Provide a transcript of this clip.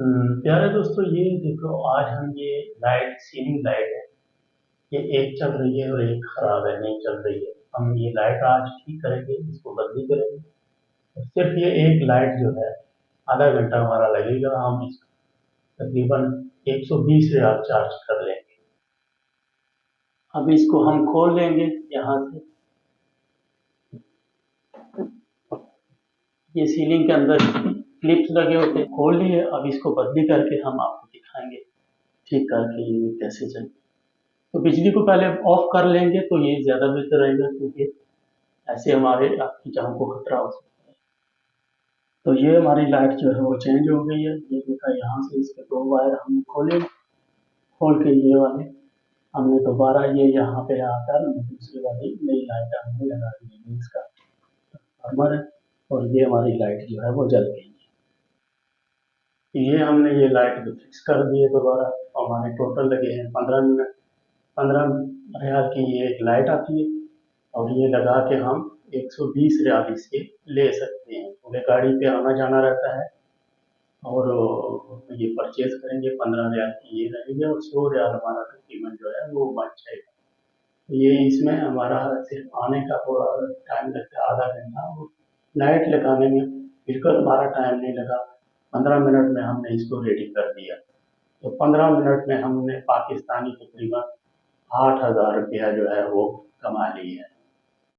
प्यारे दोस्तों, ये देखो, आज हम ये लाइट सीलिंग लाइट है। ये एक चल रही है और एक खराब है, नहीं चल रही है। हम ये लाइट आज ठीक करेंगे, इसको बदली करेंगे। और सिर्फ ये एक लाइट जो है, आधा घंटा हमारा लगेगा। हम इसको तकरीबन 120 रियाल चार्ज कर लेंगे। अब इसको हम खोल लेंगे यहाँ से। ये सीलिंग के अंदर क्लिप्स लगे होते हैं, खोल लिए। अब इसको बदली करके हम आपको दिखाएंगे ठीक करके ये कैसे चले। तो बिजली को पहले ऑफ कर लेंगे तो ये ज़्यादा बेहतर रहेगा, क्योंकि ऐसे हमारे आपकी जान को खतरा हो सकता है। तो ये हमारी लाइट जो है वो चेंज हो गई है। ये देखा, यहाँ से इसके दो वायर हमने खोले, खोल के ये वाले हमने दोबारा ये यहाँ पे आकर दूसरी वाली नई लाइट हमने लगा दी है। इसका ट्रांसफार्मर है और ये हमारी लाइट जो है वो जल गई है। ये हमने ये लाइट भी फिक्स कर दी है दोबारा। हमारे टोटल लगे हैं 15 मिनट। 15 रियाल की ये एक लाइट आती है और ये लगा के हम 120 रियाल इसके ले सकते हैं। पूरे गाड़ी पे आना जाना रहता है। और ये परचेज करेंगे 15 रियाल की ये रहेगी और 100 रियाल हमारा तकरीबन जो है वो बच जाएगा। तो ये इसमें हमारा सिर्फ आने का थोड़ा टाइम लगता है, आधा घंटा। और लाइट लगाने में बिल्कुल हमारा टाइम नहीं लगा। 15 मिनट में हमने इसको रेडी कर दिया। तो 15 मिनट में हमने पाकिस्तानी तकरीबन 8,000 रुपया जो है वो कमा ली है।